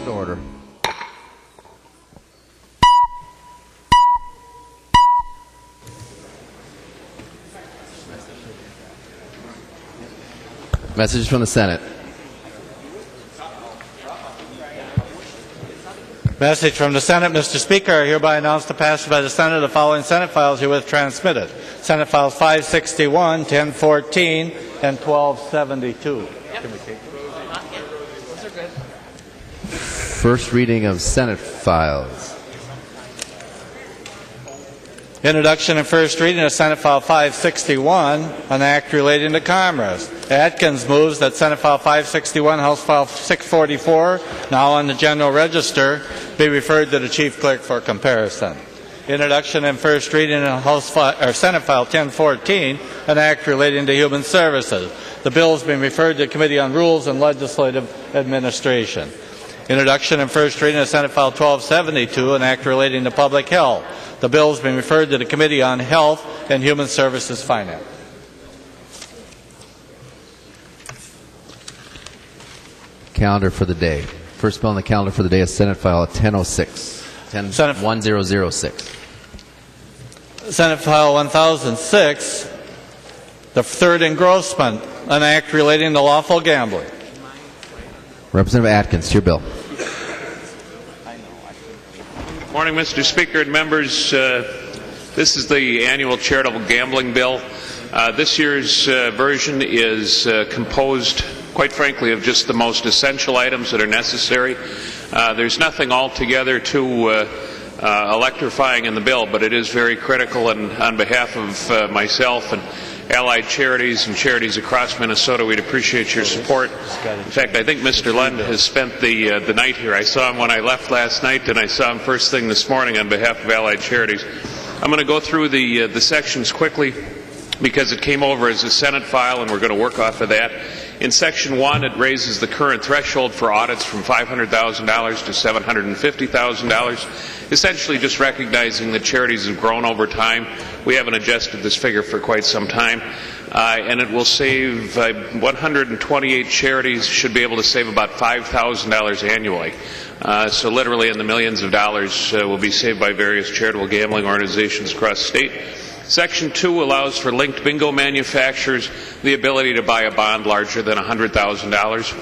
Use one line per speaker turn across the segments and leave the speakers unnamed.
to order. Messages from the Senate.
Message from the Senate. Mr. Speaker, I hereby announce the passage by the Senate of the following Senate files herewith transmitted. Senate Files 561, 1014, and 1272. Can we take those?
First reading of Senate files.
Introduction and first reading of Senate File 561, an act relating to commerce. Atkins moves that Senate File 561, House File 644, now on the General Register, be referred to the Chief Clerk for comparison. Introduction and first reading of Senate File 1014, an act relating to human services. The bill has been referred to the Committee on Rules and Legislative Administration. Introduction and first reading of Senate File 1272, an act relating to public health. The bill has been referred to the Committee on Health and Human Services Finance.
Calendar for the day. First bill on the calendar for the day is Senate File 1006. 1006.
Senate File 1006, the third engrossment, an act relating to lawful gambling.
Representative Atkins, to your bill.
Morning, Mr. Speaker and members. This is the annual charitable gambling bill. This year's version is composed, quite frankly, of just the most essential items that are necessary. There's nothing altogether too electrifying in the bill, but it is very critical, and on behalf of myself and allied charities and charities across Minnesota, we'd appreciate your support. In fact, I think Mr. Lund has spent the night here. I saw him when I left last night, and I saw him first thing this morning on behalf of allied charities. I'm going to go through the sections quickly because it came over as a Senate file, and we're going to work off of that. In Section 1, it raises the current threshold for audits from $500,000 to $750,000, essentially just recognizing that charities have grown over time. We haven't adjusted this figure for quite some time, and it will save 128 charities should be able to save about $5,000 annually. So literally in the millions of dollars will be saved by various charitable gambling organizations across the state. Section 2 allows for linked bingo manufacturers the ability to buy a bond larger than $100,000.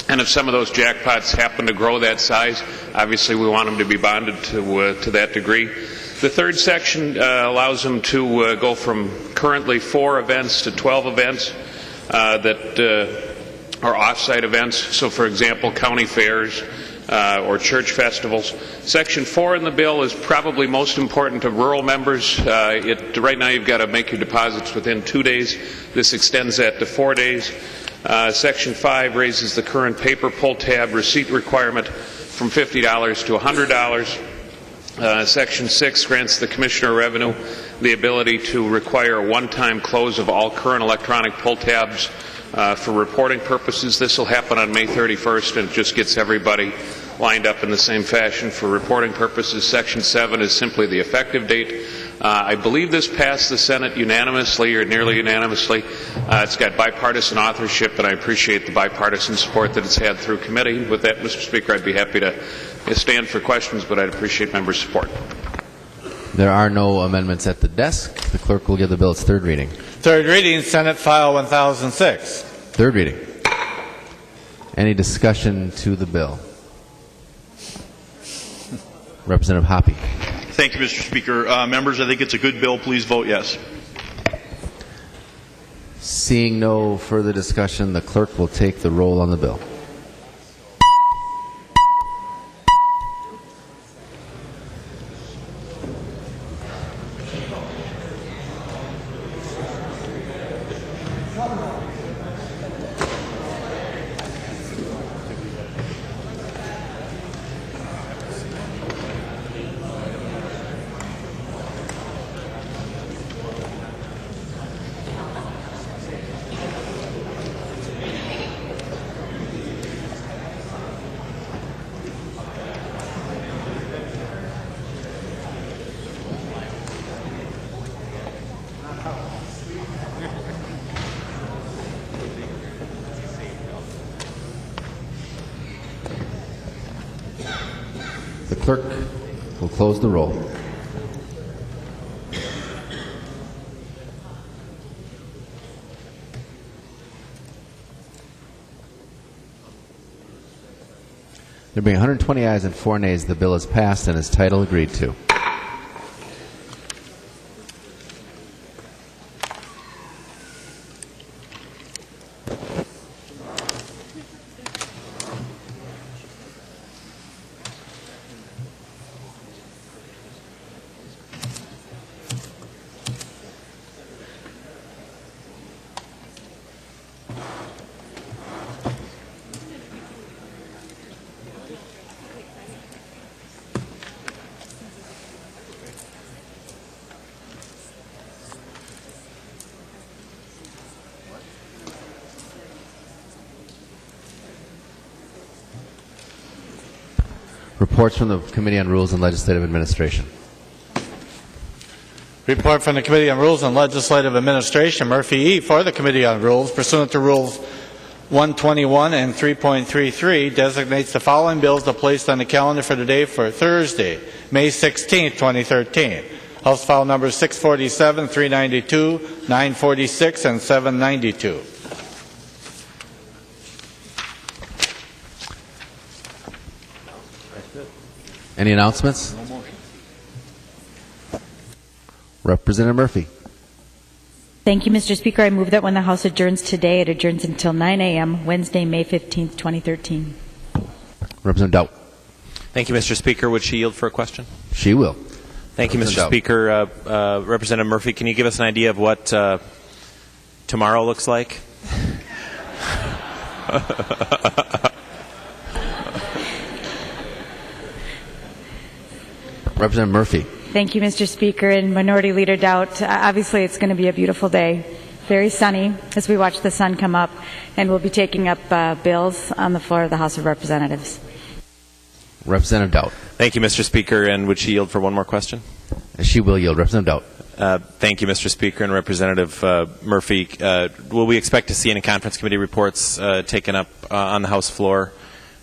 And if some of those jackpots happen to grow that size, obviously we want them to be bonded to that degree. The third section allows them to go from currently 4 events to 12 events that are off-site events. So, for example, county fairs, or church festivals. Section 4 in the bill is probably most important to rural members. Right now you've got to make your deposits within 2 days. This extends that to 4 days. Section 5 raises the current paper pull tab receipt requirement from $50 to $100. Section 6 grants the Commissioner of Revenue the ability to require a one-time close of all current electronic pull tabs for reporting purposes. This will happen on May 31st, and it just gets everybody lined up in the same fashion for reporting purposes. Section 7 is simply the effective date. I believe this passed the Senate unanimously or nearly unanimously. It's got bipartisan authorship, and I appreciate the bipartisan support that it's had through committee. With that, Mr. Speaker, I'd be happy to stand for questions, but I'd appreciate members' support.
There are no amendments at the desk. The clerk will give the bill its third reading.
Third reading, Senate File 1006.
Third reading. Any discussion to the bill? Representative Hoppe.
Thank you, Mr. Speaker. Members, I think it's a good bill. Please vote yes.
Seeing no further discussion, the clerk will take the roll on the bill. The clerk will close the roll. There being 120 ayes and 4 nays, the bill is passed and its title agreed to. Reports from the Committee on Rules and Legislative Administration.
Report from the Committee on Rules and Legislative Administration. Murphy E. for the Committee on Rules, pursuant to Rules 121 and 3.33, designates the following bills to place on the calendar for today for Thursday, May 16, 2013. House File numbers 647, 392, 946, and 792.
Any announcements?
No motion.
Representative Murphy.
Thank you, Mr. Speaker. I move that when the House adjourns today, it adjourns until 9 a.m., Wednesday, May 15th, 2013.
Representative Dowd.
Thank you, Mr. Speaker. Would she yield for a question?
She will.
Thank you, Mr.
Dowd.
Speaker. Representative Murphy, can you give us an idea of what tomorrow looks like?
Representative Murphy.
Thank you, Mr. Speaker. And Minority Leader Dowd, obviously it's going to be a beautiful day. Very sunny as we watch the sun come up, and we'll be taking up bills on the floor of the House of Representatives.
Representative Dowd.
Thank you, Mr. Speaker. And would she yield for one more question?
She will yield. Representative Dowd.
Thank you, Mr. Speaker. And Representative Murphy, will we expect to see any conference committee reports taken up on the House floor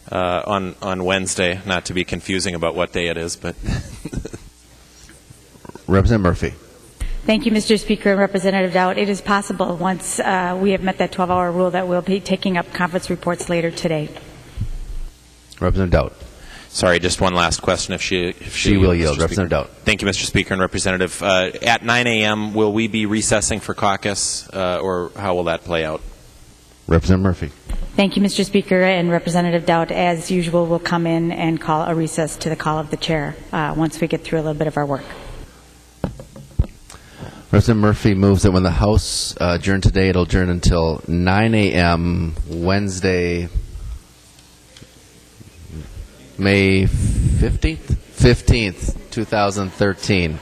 on Wednesday? Not to be confusing about what day it is, but...
Representative Murphy.
Thank you, Mr. Speaker and Representative Dowd. It is possible, once we have met that 12-hour rule, that we'll be taking up conference reports later today.
Representative Dowd.
Sorry, just one last question. If she
will yield. Representative Dowd.
Thank you, Mr. Speaker and Representative. At 9 a.m., will we be recessing for caucus, or how will that play out?
Representative Murphy.
Thank you, Mr. Speaker and Representative Dowd. As usual, we'll come in and call a recess to the call of the chair once we get through a little bit of our work.
Representative Murphy moves that when the House adjourn today, it'll adjourn until 9 a.m. Wednesday, May 15th, 2013.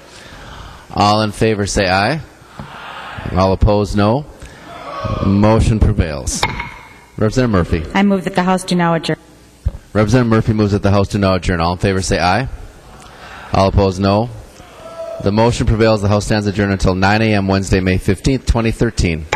All in favor say aye. All opposed, no. Motion prevails. Representative Murphy.
I move that the House do now adjourn.
Representative Murphy moves that the House do now adjourn. All in favor say aye. All opposed, no. The motion prevails. The House stands adjourned until 9 a.m. Wednesday, May 15th, 2013.